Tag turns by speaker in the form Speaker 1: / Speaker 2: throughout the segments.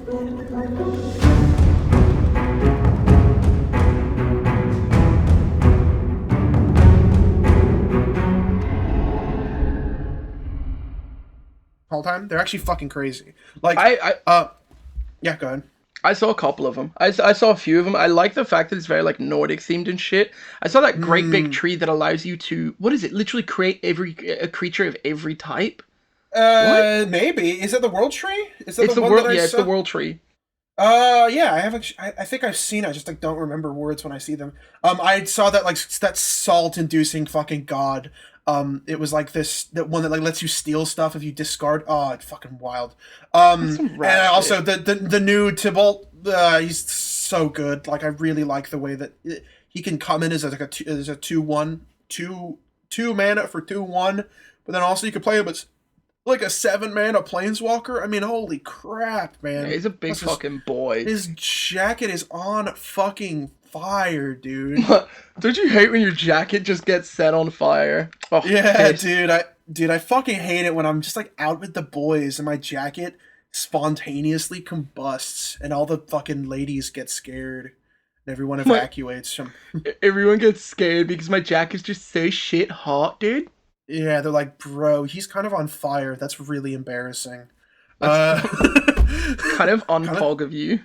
Speaker 1: Whole time, they're actually fucking crazy. Like, yeah, go ahead.
Speaker 2: I saw a couple of them. I saw a few of them. I like the fact that it's very like Nordic themed and shit. I saw that great big tree that allows you to, what is it? Literally create a creature of every type. What?
Speaker 1: Maybe is it the world tree? Is that
Speaker 2: It's
Speaker 1: the
Speaker 2: the
Speaker 1: one
Speaker 2: world.
Speaker 1: that I
Speaker 2: Yeah, it's
Speaker 1: saw?
Speaker 2: the world tree.
Speaker 1: Yeah, I haven't. I think I've seen it. I just like don't remember words when I see them. I saw that like that salt-inducing fucking god. It was like that one that like lets you steal stuff if you discard. Oh, it's fucking wild.
Speaker 2: That's some
Speaker 1: And
Speaker 2: rat
Speaker 1: also
Speaker 2: shit.
Speaker 1: the new Tybalt. He's so good. Like I really like the way that he can come in as like as a 2/1, two mana for 2/1, but then also you can play him as like a 7-mana planeswalker. I mean, holy crap, man!
Speaker 2: Yeah, he's a big fucking boy.
Speaker 1: His jacket is on fucking fire, dude.
Speaker 2: Don't you hate when your jacket just gets set on fire? Oh,
Speaker 1: Yeah,
Speaker 2: piss.
Speaker 1: dude, I fucking hate it when I'm just like out with the boys and my jacket spontaneously combusts and all the fucking ladies get scared and everyone evacuates from.
Speaker 2: Everyone gets scared because my jacket's just so shit hot, dude.
Speaker 1: Yeah, they're like, bro, he's kind of on fire. That's really embarrassing.
Speaker 2: That's
Speaker 1: Uh,
Speaker 2: kind of
Speaker 1: kind of,
Speaker 2: unpog of you.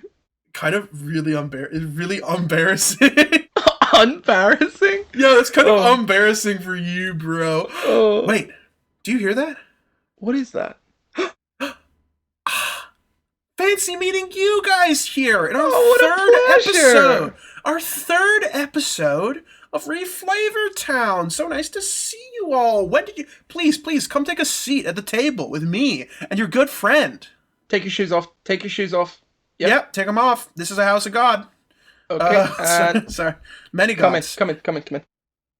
Speaker 1: kind of really really embarrassing.
Speaker 2: Embarrassing?
Speaker 1: Yeah, that's kind of
Speaker 2: Oh.
Speaker 1: embarrassing for you, bro.
Speaker 2: Oh.
Speaker 1: Wait, do you hear that?
Speaker 2: What is that?
Speaker 1: Fancy meeting you guys here in our
Speaker 2: Oh, what a
Speaker 1: third
Speaker 2: pleasure.
Speaker 1: episode. Our third episode of Reflavour Town. So nice to see you all. When did you? Please come take a seat at the table with me and your good friend.
Speaker 2: Take your shoes off. Take your shoes off.
Speaker 1: Yep, take them off. This is a house of God.
Speaker 2: Okay. And
Speaker 1: sorry, many
Speaker 2: come in.
Speaker 1: gods.
Speaker 2: Come in. Come in. Come in.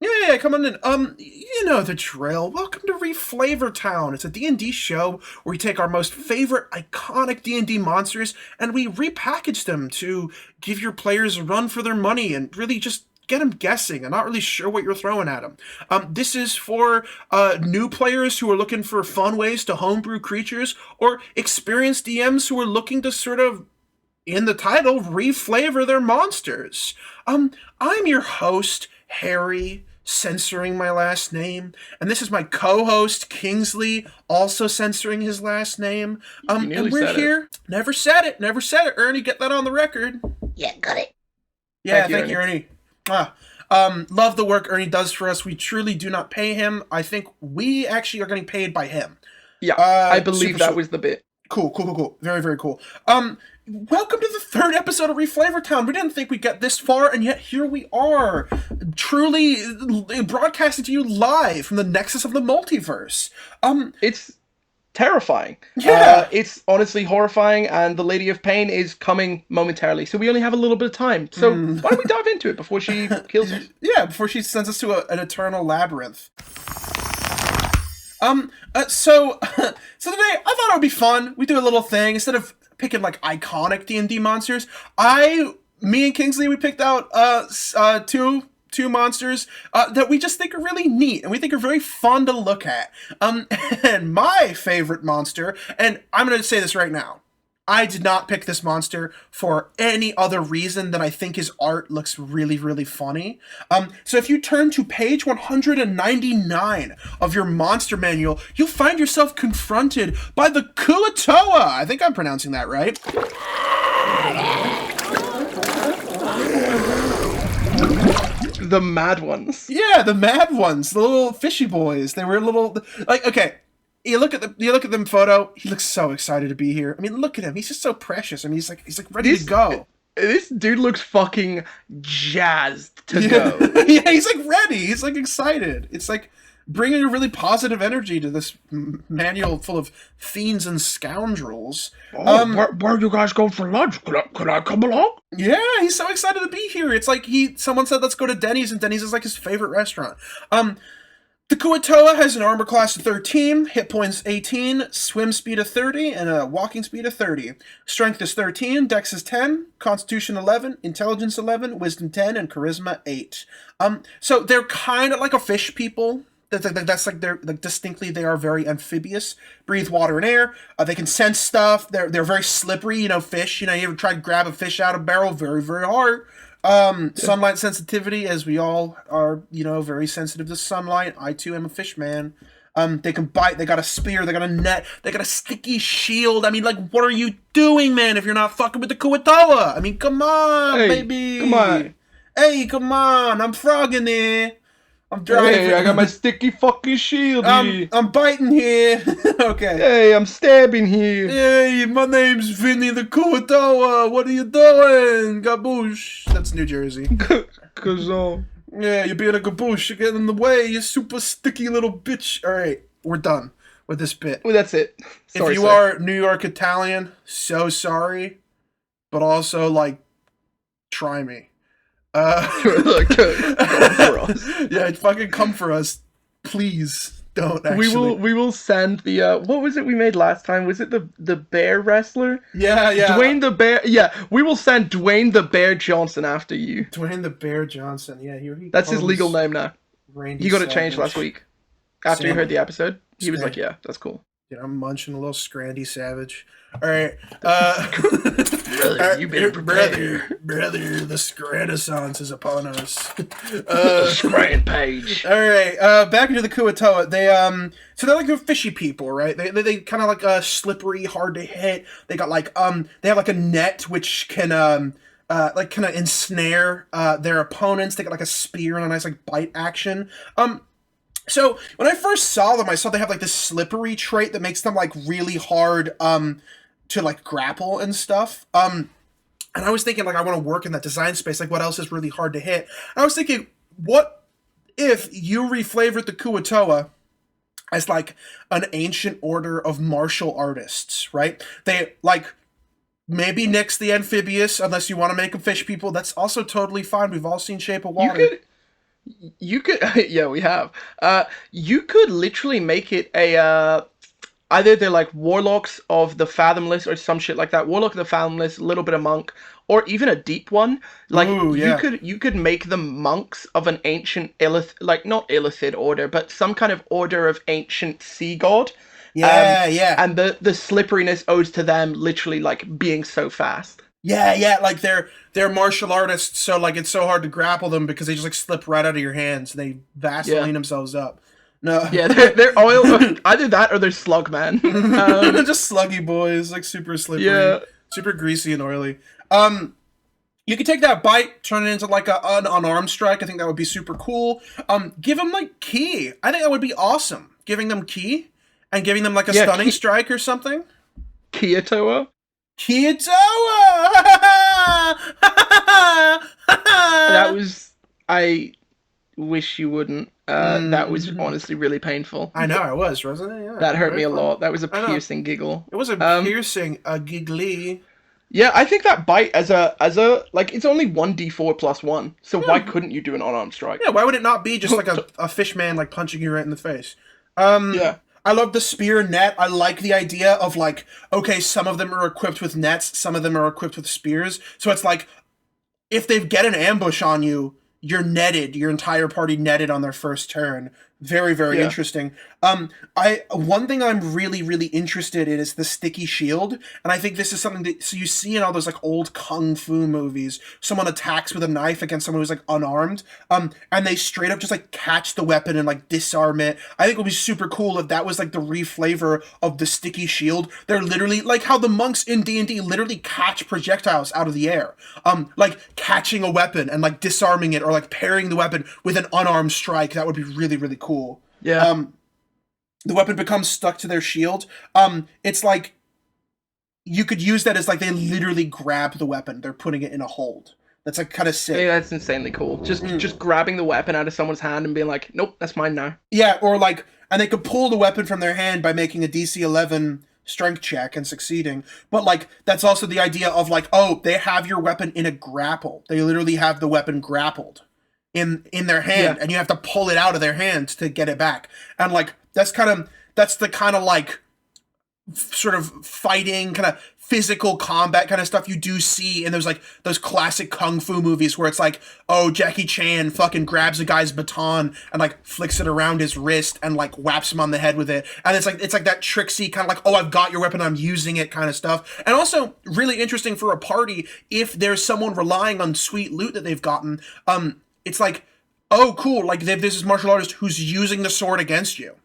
Speaker 1: Yeah, come on in. You know the drill. Welcome to Reflavour Town. It's a D&D show where we take our most favorite iconic D&D monsters and we repackage them to give your players a run for their money and really just get them guessing and not really sure what you're throwing at them. This is for new players who are looking for fun ways to homebrew creatures or experienced DMs who are looking to sort of, in the title, reflavor their monsters. I'm your host, Harry, censoring my last name, and this is my co-host Kingsley, also censoring his last name. And we're here. Never said it, Ernie. Get that on the record.
Speaker 3: Yeah, got it.
Speaker 1: Yeah, thank you, Ernie. Love the work Ernie does for us. We truly do not pay him. I think we actually are getting paid by him.
Speaker 2: Yeah, I believe that was the bit.
Speaker 1: Cool. Very, very cool. Welcome to the third episode of Reflavour Town. We didn't think we'd get this far, and yet here we are. Truly broadcasting to you live from the nexus of the multiverse.
Speaker 2: It's terrifying.
Speaker 1: Yeah.
Speaker 2: It's honestly horrifying, and the Lady of Pain is coming momentarily, so we only have a little bit of time. So why don't we dive into it before she kills us?
Speaker 1: Yeah, before she sends us to an eternal labyrinth. So today I thought it would be fun. We do a little thing instead of picking like iconic D&D monsters. Me and Kingsley, we picked out two monsters that we just think are really neat and we think are very fun to look at. And my favorite monster, and I'm going to say this right now, I did not pick this monster for any other reason than I think his art looks really, really funny. So if you turn to page 199 of your monster manual, you'll find yourself confronted by the Kua Toa. I think I'm pronouncing that right.
Speaker 2: The mad ones.
Speaker 1: Yeah, the mad ones, the little fishy boys. They were little, like, okay. You look at them photo. He looks so excited to be here. I mean, look at him. He's just so precious. I mean, he's like ready to go.
Speaker 2: This dude looks fucking jazzed to go.
Speaker 1: Yeah, he's like ready. He's like excited. It's like bringing a really positive energy to this manual full of fiends and scoundrels.
Speaker 2: Where are you guys going for lunch? Could I come along?
Speaker 1: Yeah, he's so excited to be here. It's like someone said, let's go to Denny's, and Denny's is like his favorite restaurant. The Kua Toa has an armor class of 13, hit points 18, swim speed of 30, and a walking speed of 30. Strength is 13, dex is 10, constitution 11, intelligence 11, wisdom 10, and charisma 8. So they're kind of like a fish people. That's like they're like distinctly they are very amphibious. Breathe water and air. They can sense stuff. They're very slippery. You know, fish. You know, you ever try to grab a fish out of a barrel? Very very hard. Sunlight sensitivity, as we all are, you know, very sensitive to sunlight. I too am a fish man. They can bite. They got a spear. They got a net. They got a sticky shield. I mean, like, what are you doing, man? If you're not fucking with the Kua Toa, I mean, come on,
Speaker 2: Hey,
Speaker 1: baby.
Speaker 2: come on.
Speaker 1: Hey, come on. I'm frogging there. I'm driving.
Speaker 2: Hey, I got my sticky fucking shield here.
Speaker 1: I'm biting here. Okay.
Speaker 2: Hey, I'm stabbing here.
Speaker 1: Hey, my name's Vinny the Kua Toa. What are you doing? Gaboosh. That's New Jersey.
Speaker 2: Cause
Speaker 1: Yeah, you're being a gaboosh. You're getting in the way. You super sticky little bitch. All right, we're done with this bit.
Speaker 2: well, that's it. Sorry,
Speaker 1: if you are New York Italian, so sorry, but also like, try me.
Speaker 2: Look, come for us.
Speaker 1: Yeah, fucking come for us, please. Don't actually.
Speaker 2: We will send the what was it we made last time? Was it the bear wrestler?
Speaker 1: Yeah.
Speaker 2: Dwayne the Bear. Yeah, we will send Dwayne the Bear Johnson after you.
Speaker 1: Dwayne the Bear Johnson. Yeah, here he
Speaker 2: That's
Speaker 1: comes.
Speaker 2: his legal name now.
Speaker 1: Randy
Speaker 2: He got it
Speaker 1: Savage.
Speaker 2: changed last week. After he heard the episode, he was
Speaker 1: Sam.
Speaker 2: like, "Yeah, that's cool."
Speaker 1: Yeah, I'm munching a little Scrandy Savage. All right,
Speaker 2: Brother, you better prepare.
Speaker 1: brother, the Scranaissance is upon us.
Speaker 2: Scran page.
Speaker 1: All right, back into the Kua Toa. They so they're like the fishy people, right? They kind of like slippery, hard to hit. They got like they have like a net which can like kind of ensnare their opponents. They got like a spear and a nice like bite action. So when I first saw them, I saw they have like this slippery trait that makes them like really hard to like grapple and stuff. And I was thinking like I want to work in that design space. Like what else is really hard to hit? And I was thinking, what if you reflavored the Kua Toa as like an ancient order of martial artists, right? They like maybe nix the amphibious unless you want to make them fish people. That's also totally fine. We've all seen Shape of Water.
Speaker 2: You could yeah, we have. You could literally make it a either they're like warlocks of the fathomless or some shit like that. Warlock of the fathomless, a little bit of monk, or even a deep one. Like
Speaker 1: Ooh, yeah.
Speaker 2: you could make them monks of an ancient like not illithid order, but some kind of order of ancient sea god.
Speaker 1: Yeah.
Speaker 2: And the slipperiness owes to them literally like being so fast.
Speaker 1: Yeah, like they're martial artists, so like it's so hard to grapple them because they just like slip right out of your hands. They Vaseline themselves up. No.
Speaker 2: Yeah, they're oil. Either that or they're slug man.
Speaker 1: They're just sluggy boys, like super slippery, super greasy and oily. You could take that bite, turn it into like an unarmed strike. I think that would be super cool. Give them like ki. I think that would be awesome. Giving them ki and giving them like a stunning strike or something.
Speaker 2: Kua Toa.
Speaker 1: Kua Toa!
Speaker 2: That was. I wish you wouldn't. That was honestly really painful.
Speaker 1: I know it was, wasn't it? Yeah.
Speaker 2: That hurt me a lot. That was a piercing giggle.
Speaker 1: It was a piercing, a giggly.
Speaker 2: Yeah, I think that bite as a like it's only 1d4 plus 1. So why couldn't you do an unarmed strike?
Speaker 1: Yeah, why would it not be just like a fish man like punching you right in the face? Yeah. I love the spear net. I like the idea of like, okay, some of them are equipped with nets, some of them are equipped with spears. So it's like, if they get an ambush on you, you're netted, your entire party netted on their first turn. Very, very interesting. One thing I'm really, really interested in is the sticky shield, and I think this is something that you see in all those like old kung fu movies. Someone attacks with a knife against someone who's like unarmed, and they straight up just like catch the weapon and like disarm it. I think it would be super cool if that was like the reflavor of the sticky shield. They're literally like how the monks in D&D literally catch projectiles out of the air, like catching a weapon and like disarming it, or like pairing the weapon with an unarmed strike. That would be really, really cool.
Speaker 2: Yeah.
Speaker 1: The weapon becomes stuck to their shield. It's like you could use that as like they literally grab the weapon. They're putting it in a hold. That's like kind of sick.
Speaker 2: Yeah, that's insanely cool. Just grabbing the weapon out of someone's hand and being like, nope, that's mine now.
Speaker 1: Yeah, or like, and they could pull the weapon from their hand by making a DC 11 strength check and succeeding. But like, that's also the idea of like, oh, they have your weapon in a grapple. They literally have the weapon grappled in their hand, and you have to pull it out of their hands to get it back. And like, that's the kind of like sort of fighting, kind of physical combat kind of stuff you do see in those classic kung fu movies where it's like, oh, Jackie Chan fucking grabs a guy's baton and like flicks it around his wrist and like whaps him on the head with it, and it's like that tricksy kind of like, oh, I've got your weapon, I'm using it kind of stuff. And also really interesting for a party if there's someone relying on sweet loot that they've gotten. It's like, oh, cool, like there's this martial artist who's using the sword against you.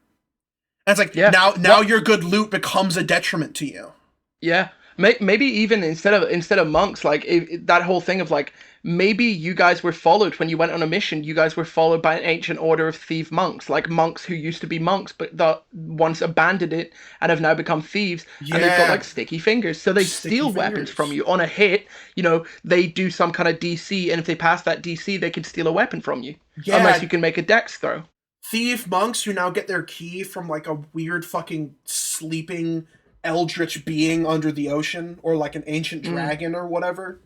Speaker 1: And it's like, now your good loot becomes a detriment to you.
Speaker 2: Yeah. Maybe even instead of monks, like that whole thing of like, maybe you guys were followed when you went on a mission. You guys were followed by an ancient order of thief monks, like monks who used to be monks, but that once abandoned it and have now become thieves. Yeah. And they've got like sticky fingers, so they steal weapons from you on a hit. You know, they do some kind of DC, and if they pass that DC, they can steal a weapon from you. Yeah. Unless you can make a dex throw.
Speaker 1: Thief monks who now get their key from like a weird fucking sleeping eldritch being under the ocean, or like an ancient dragon or whatever.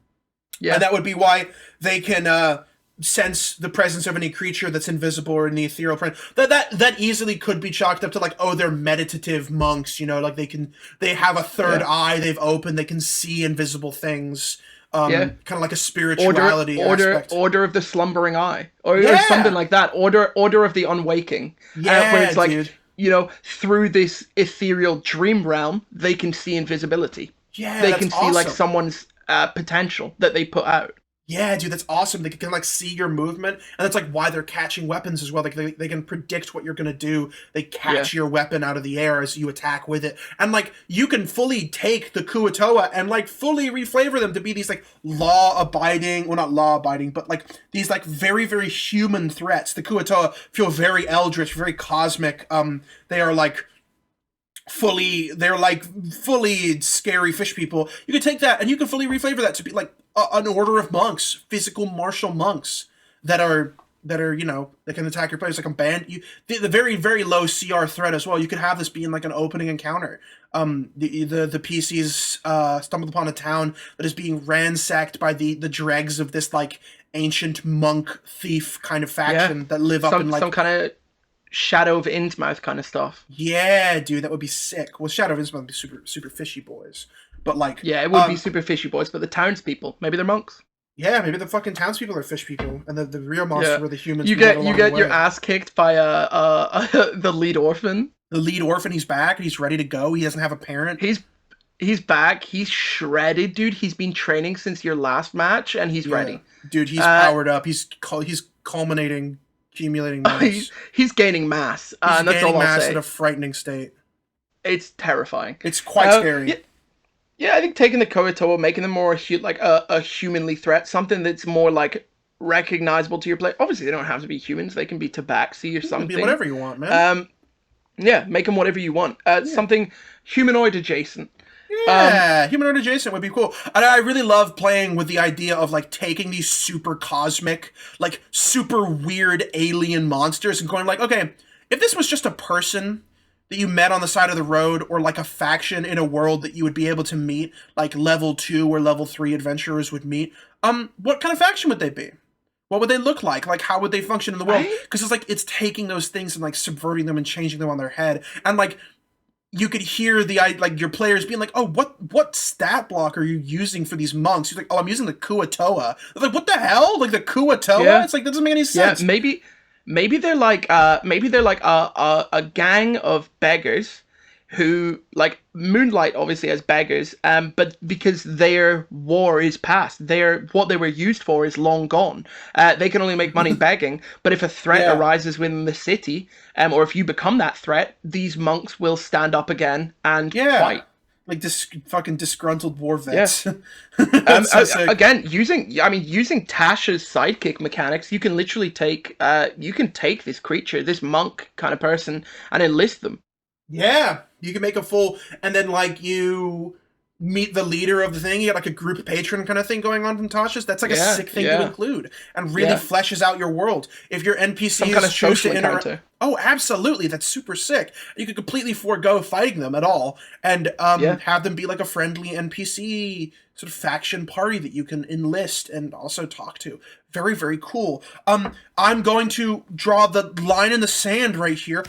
Speaker 1: Yeah. And that would be why they can sense the presence of any creature that's invisible or in the ethereal plane. That easily could be chalked up to like, oh, they're meditative monks, you know, like they have a third eye they've opened, they can see invisible things. Kind of like a spirituality aspect.
Speaker 2: Order of the slumbering eye, or something like that. Order of the unwaking.
Speaker 1: Yeah,
Speaker 2: where it's like,
Speaker 1: dude.
Speaker 2: You know, through this ethereal dream realm, they can see invisibility.
Speaker 1: Yeah,
Speaker 2: they can see like someone's potential that they put out.
Speaker 1: Yeah, dude, that's awesome. They can like see your movement, and that's like why they're catching weapons as well. Like they can predict what you're gonna do. They catch your weapon out of the air as you attack with it, and like you can fully take the Kua Toa and like fully reflavor them to be these like law-abiding, well, not law-abiding, but like these like very, very human threats. The Kua Toa feel very eldritch, very cosmic. They are like fully scary fish people. You can take that and you can fully reflavor that to be like an order of monks, physical martial monks that are you know, that can attack your players like a band. The very, very low CR threat as well. You could have this being like an opening encounter. The PCs stumbled upon a town that is being ransacked by the dregs of this like ancient monk thief kind of faction that live up in like
Speaker 2: some kind of Shadow of Innsmouth kind of stuff.
Speaker 1: Yeah, dude, that would be sick. Well, Shadow of Innsmouth would be super fishy boys. But like,
Speaker 2: yeah, it would be super fishy boys. But the townspeople, maybe they're monks.
Speaker 1: Yeah, maybe the fucking townspeople are fish people, and the real monsters were the humans.
Speaker 2: You get your ass kicked by the lead orphan.
Speaker 1: The lead orphan, he's back. He's ready to go. He doesn't have a parent.
Speaker 2: He's back. He's shredded, dude. He's been training since your last match, and he's ready.
Speaker 1: Dude, he's powered up. He's culminating, accumulating mass.
Speaker 2: He's gaining mass. And that's all I'll say. He's gaining mass
Speaker 1: in a frightening state.
Speaker 2: It's terrifying.
Speaker 1: It's quite scary.
Speaker 2: Yeah, I think taking the Kua Toa, making them more like a humanly threat, something that's more like recognizable to your player. Obviously, they don't have to be humans; they can be tabaxi or something.
Speaker 1: Be whatever you want, man.
Speaker 2: Yeah, make them whatever you want. Something humanoid adjacent.
Speaker 1: Yeah, humanoid adjacent would be cool. And I really love playing with the idea of like taking these super cosmic, like super weird alien monsters and going like, okay, if this was just a person that you met on the side of the road, or like a faction in a world that you would be able to meet, like level 2 or level 3 adventurers would meet, what kind of faction would they be? What would they look like? Like, how would they function in the world? Because it's like, it's taking those things and like subverting them and changing them on their head. And like, you could hear like your players being like, oh, what stat block are you using for these monks? He's like, oh, I'm using the Kua Toa. They're like, what the hell? Like the Kua Toa? Yeah. It's like, that doesn't make any sense.
Speaker 2: Yeah, maybe they're like a gang of beggars who like moonlight obviously as beggars, but because their war is past, what they were used for is long gone. They can only make money begging. But if a threat arises within the city, or if you become that threat, these monks will stand up again and fight.
Speaker 1: Like this fucking disgruntled war vets.
Speaker 2: Yeah. Again, using Tasha's sidekick mechanics, you can literally take this creature, this monk kind of person, and enlist them.
Speaker 1: Yeah, you can make a full, and then like you meet the leader of the thing. You got like a group patron kind of thing going on from Tasha's. That's like a sick thing to include, and really fleshes out your world. If your NPCs choose to interact, oh, absolutely, that's super sick. You could completely forego fighting them at all, and have them be like a friendly NPC sort of faction party that you can enlist and also talk to. Very, very cool. I'm going to draw the line in the sand right here.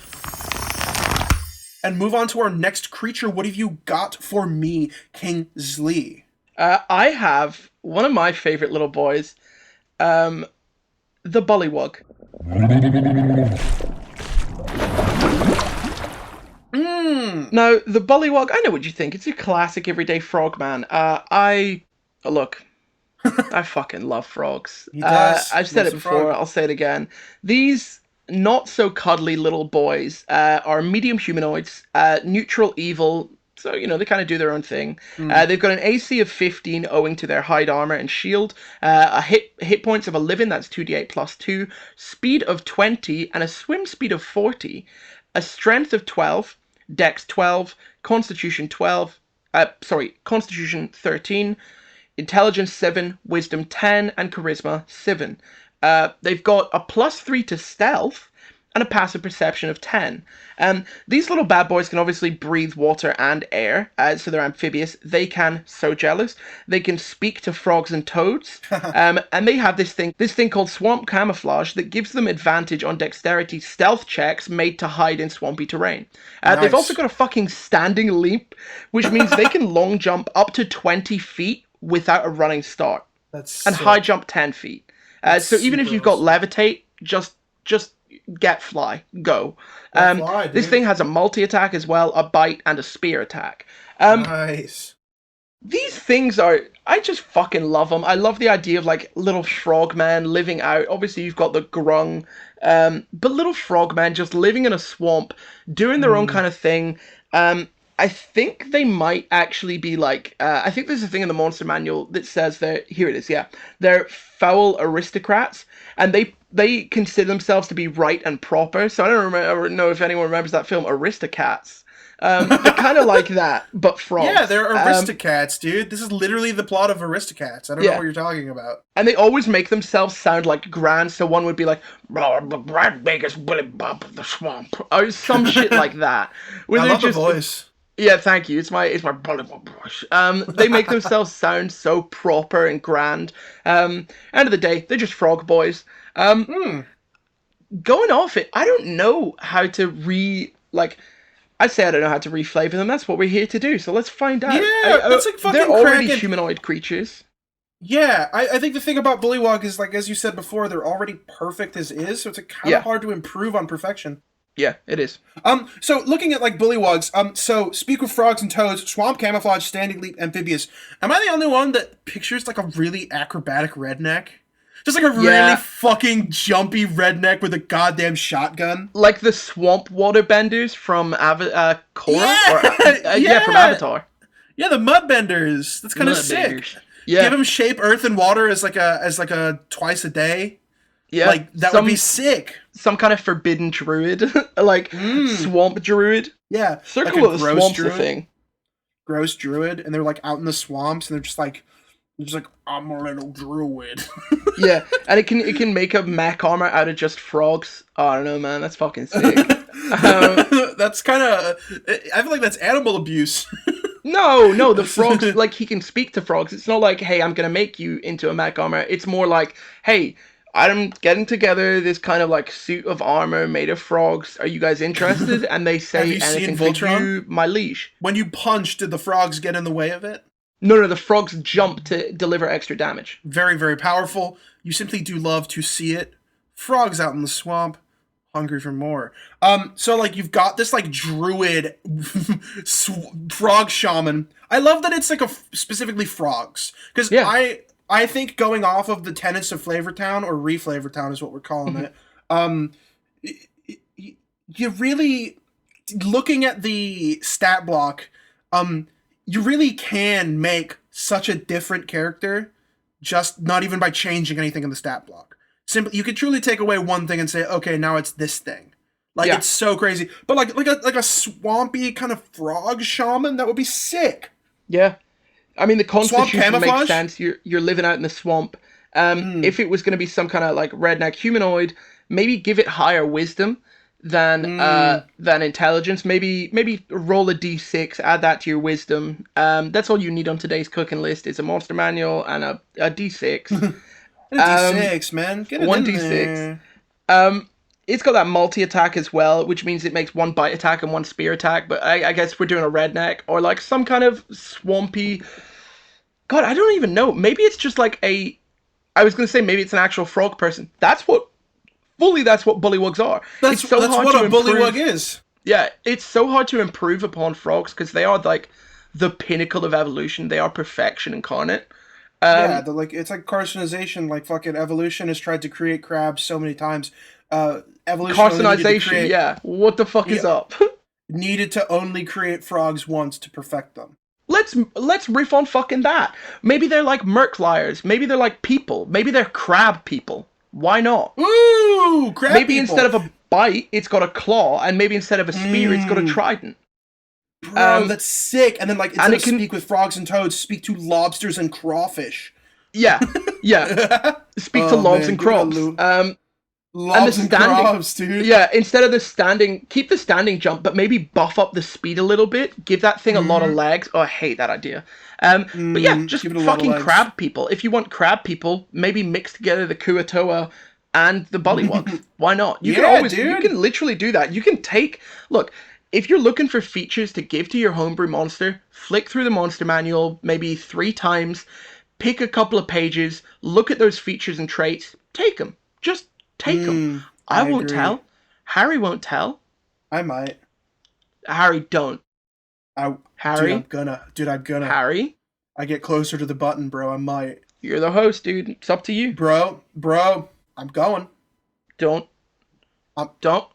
Speaker 1: and move on to our next creature. What have you got for me, Kingsley?
Speaker 2: I have one of my favorite little boys, the Bullywug. Now, the Bullywug, I know what you think. It's a classic everyday frogman. Look, I fucking love frogs.
Speaker 1: He does.
Speaker 2: I've said it before, I'll say it again. These not so cuddly little boys are medium humanoids, neutral evil, so, they kind of do their own thing. They've got an AC of 15 owing to their hide armor and shield, a hit points of 11, that's 2d8 plus 2, speed of 20, and a swim speed of 40, a strength of 12, dex 12, constitution 13, intelligence 7, wisdom 10, and charisma 7. They've got a +3 to stealth and a passive perception of 10. These little bad boys can obviously breathe water and air, so they're amphibious. They can, so jealous, they can speak to frogs and toads, and they have this thing called swamp camouflage that gives them advantage on dexterity stealth checks made to hide in swampy terrain.
Speaker 1: Nice.
Speaker 2: They've also got a fucking standing leap, which means they can long jump up to 20 feet without a running start.
Speaker 1: That's
Speaker 2: and
Speaker 1: sick.
Speaker 2: High jump 10 feet. So even if you've got levitate, just get fly, go.
Speaker 1: Fly,
Speaker 2: this thing has a multi-attack as well, a bite, and a spear attack.
Speaker 1: Nice.
Speaker 2: These things I just fucking love them. I love the idea of like little frogmen living out. Obviously you've got the grung, but little frogmen just living in a swamp, doing their own kind of thing. I think they might actually be like, I think there's a thing in the monster manual that says here it is, yeah. They're foul aristocrats, and they consider themselves to be right and proper. So I don't know if anyone remembers that film Aristocats. They're kind of like that, but frogs.
Speaker 1: Yeah, they're Aristocats, dude. This is literally the plot of Aristocats. I don't know what you're talking about.
Speaker 2: And they always make themselves sound like grand, so one would be like, Brad Baker's Willy Bob of the Swamp, or some shit like that.
Speaker 1: I love the voice.
Speaker 2: Yeah, thank you. It's my Bullywug brush. They make themselves sound so proper and grand. End of the day, they're just frog boys. Going off it, I don't know how to I say I don't know how to reflavor them. That's what we're here to do. So let's find out.
Speaker 1: Yeah, that's like fucking
Speaker 2: They're already
Speaker 1: cracking.
Speaker 2: humanoid creatures.
Speaker 1: Yeah, I think the thing about Bullywug is, like, as you said before, they're already perfect as is, so it's kind of hard to improve on perfection.
Speaker 2: Yeah, it is.
Speaker 1: So looking at like Bullywugs, so speak with frogs and toads, swamp camouflage, standing leap, amphibious. Am I the only one that pictures like a really acrobatic redneck? Just like a really fucking jumpy redneck with a goddamn shotgun.
Speaker 2: Like the swamp waterbenders from Korra? From Avatar.
Speaker 1: Yeah, the mudbenders. That's kind of sick.
Speaker 2: Yeah.
Speaker 1: Give them shape, earth, and water as like a twice a day.
Speaker 2: Yeah.
Speaker 1: Like, that would be sick.
Speaker 2: Some kind of forbidden druid. Like, swamp druid.
Speaker 1: Yeah.
Speaker 2: Circle
Speaker 1: like
Speaker 2: of the Swamp's
Speaker 1: druid.
Speaker 2: a thing.
Speaker 1: Gross druid. And they're like out in the swamps and they're just like, I'm a little druid.
Speaker 2: Yeah. And it can make a mech armor out of just frogs. Oh, I don't know, man. That's fucking sick.
Speaker 1: That's kind of... I feel like that's animal abuse.
Speaker 2: No, the frogs, like, he can speak to frogs. It's not like, hey, I'm going to make you into a mech armor. It's more like, hey, I'm getting together this kind of like suit of armor made of frogs. Are you guys interested? And they say anything for you, my liege.
Speaker 1: When you punch, did the frogs get in the way of it?
Speaker 2: No, the frogs jump to deliver extra damage.
Speaker 1: Very, very powerful. You simply do love to see it. Frogs out in the swamp, hungry for more. So like you've got this like druid frog shaman. I love that it's like specifically frogs. Because I think going off of the tenets of Flavortown, or Reflavortown is what we're calling it, you really, looking at the stat block, you really can make such a different character, just not even by changing anything in the stat block. Simply, you could truly take away one thing and say, okay, now it's this thing. Like, it's so crazy. But like a swampy kind of frog shaman, that would be sick.
Speaker 2: Yeah. I mean, the constitution makes sense. You're living out in the swamp. If it was going to be some kind of like redneck humanoid, maybe give it higher wisdom than intelligence. Maybe roll a d6, add that to your wisdom. That's all you need on today's cooking list is a monster manual and a d6.
Speaker 1: A d6, man. Get it
Speaker 2: one
Speaker 1: in
Speaker 2: d6.
Speaker 1: there.
Speaker 2: It's got that multi-attack as well, which means it makes one bite attack and one spear attack, but I guess we're doing a redneck, or like some kind of swampy... God, I don't even know. Maybe it's just like a... I was going to say maybe it's an actual frog person. That's what Bullywugs are.
Speaker 1: That's what a Bullywug is.
Speaker 2: Yeah, it's so hard to improve upon frogs because they are like the pinnacle of evolution. They are perfection incarnate.
Speaker 1: Yeah, it's like carcinization. Like fucking evolution has tried to create crabs so many times. Evolution
Speaker 2: carcinization. Yeah, what the fuck is up?
Speaker 1: Needed to only create frogs once to perfect them.
Speaker 2: Let's riff on fucking that. Maybe they're like mercliers. Maybe they're like people. Maybe they're crab people. Why not?
Speaker 1: Ooh, crab
Speaker 2: maybe
Speaker 1: people.
Speaker 2: Instead of a bite, it's got a claw, and maybe instead of a spear, it's got a trident.
Speaker 1: Bro, that's sick. And then like instead of speak with frogs and toads, speak to lobsters and crawfish.
Speaker 2: Yeah, yeah. Speak to lobs and crabs.
Speaker 1: Lobs and crabs, dude.
Speaker 2: Yeah, instead of keep the standing jump, but maybe buff up the speed a little bit. Give that thing a lot of legs. Oh, I hate that idea. But yeah, just fucking crab people. If you want crab people, maybe mix together the Kua Toa and the Bullywugs. Why not? You can literally do that. You can look, if you're looking for features to give to your homebrew monster, flick through the monster manual maybe 3 times, pick a couple of pages, look at those features and traits, take them. Just take them. I won't tell. Harry won't tell.
Speaker 1: I might.
Speaker 2: Harry, don't. Harry?
Speaker 1: Dude, I'm gonna.
Speaker 2: Harry?
Speaker 1: I get closer to the button, bro. I might.
Speaker 2: You're the host, dude. It's up to you.
Speaker 1: Bro, I'm going.
Speaker 2: Don't. Don't.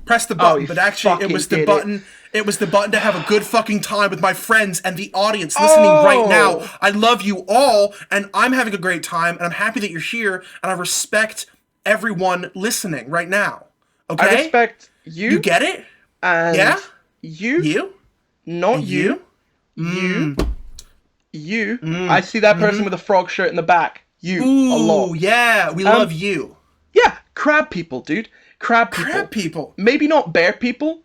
Speaker 1: Press the button, but actually it was the button. It was the button to have a good fucking time with my friends and the audience listening right now. I love you all, and I'm having a great time, and I'm happy that you're here, and I respect everyone listening right now. Okay?
Speaker 2: I respect you.
Speaker 1: You get it?
Speaker 2: And
Speaker 1: yeah?
Speaker 2: You? Not you. You. I see that person with a frog shirt in the back. You.
Speaker 1: Ooh,
Speaker 2: a lot.
Speaker 1: Yeah, we love you.
Speaker 2: Yeah, crab people, dude. Crab people. Maybe not bear people.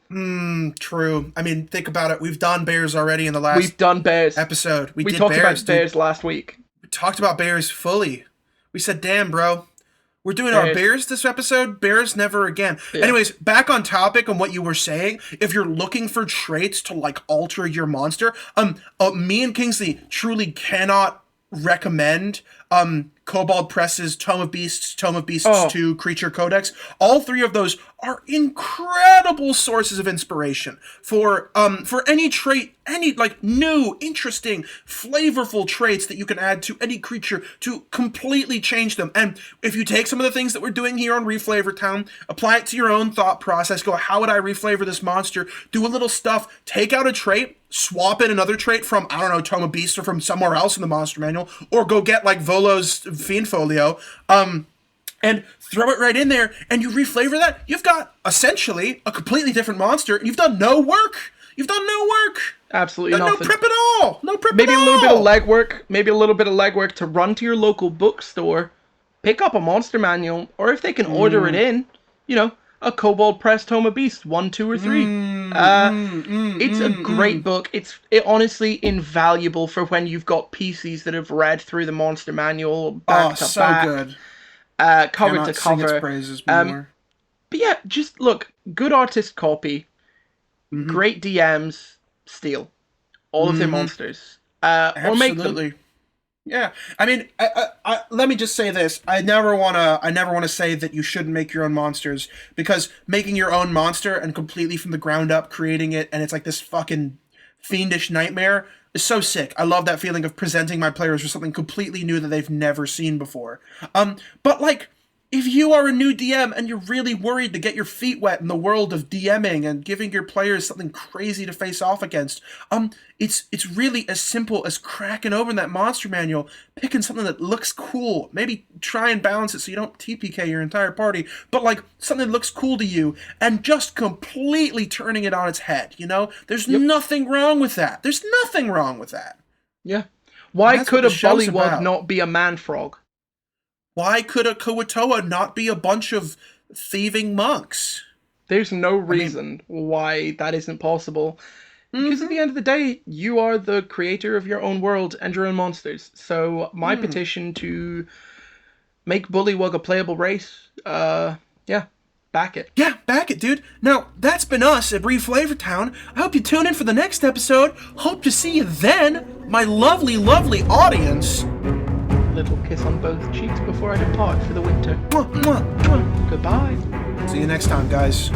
Speaker 1: True. I mean, think about it. We've done bears already in the last episode. We talked about
Speaker 2: bears last week.
Speaker 1: We talked about bears fully. We said, damn, bro. We're doing our bears this episode. Bears never again. Yeah. Anyways, back on topic on what you were saying. If you're looking for traits to like alter your monster, me and Kingsley truly cannot recommend Kobold Press's Tome of Beasts 2 Creature Codex. All 3 of those are incredible sources of inspiration for any trait, any like new, interesting, flavorful traits that you can add to any creature to completely change them. And if you take some of the things that we're doing here on Reflavor Town, apply it to your own thought process, go, how would I reflavor this monster? Do a little stuff, take out a trait, swap in another trait from, I don't know, Tome of Beasts or from somewhere else in the monster manual, or go get like Volo's Fiend Folio, and throw it right in there, and you reflavor that, you've got essentially a completely different monster, and you've done no work.
Speaker 2: Absolutely nothing.
Speaker 1: No prep at all.
Speaker 2: Maybe a little bit of legwork to run to your local bookstore, pick up a monster manual, or if they can order it in, a Kobold Press Tome of Beasts 1, 2, or 3. It's a great book. It's honestly invaluable for when you've got PCs that have read through the monster manual back to back.
Speaker 1: Good.
Speaker 2: Cover to cover.
Speaker 1: Sing its praises more.
Speaker 2: But yeah, just look, good artist copy, great DMs, steal all of their monsters, or make them.
Speaker 1: Yeah, I mean, I let me just say this: I never wanna say that you shouldn't make your own monsters, because making your own monster and completely from the ground up creating it, and it's like this fucking fiendish nightmare, is so sick. I love that feeling of presenting my players with something completely new that they've never seen before. But like, if you are a new DM and you're really worried to get your feet wet in the world of DMing and giving your players something crazy to face off against, it's really as simple as cracking open that monster manual, picking something that looks cool, maybe try and balance it so you don't TPK your entire party, but like something that looks cool to you, and just completely turning it on its head, There's nothing wrong with that.
Speaker 2: Yeah. Why could a Bullywug not be a man frog?
Speaker 1: Why could a Kua Toa not be a bunch of thieving monks?
Speaker 2: There's no reason why that isn't possible. Because at the end of the day, you are the creator of your own world and your own monsters. So my petition to Make Bullywug a playable race. Yeah, back it.
Speaker 1: Yeah, back it, dude. Now, that's been us at Reflavor Town. I hope you tune in for the next episode. Hope to see you then, my lovely, lovely audience.
Speaker 2: Little kiss on both cheeks before I depart for the winter.
Speaker 1: Mwah, mwah, mwah.
Speaker 2: Goodbye.
Speaker 1: See you next time, guys.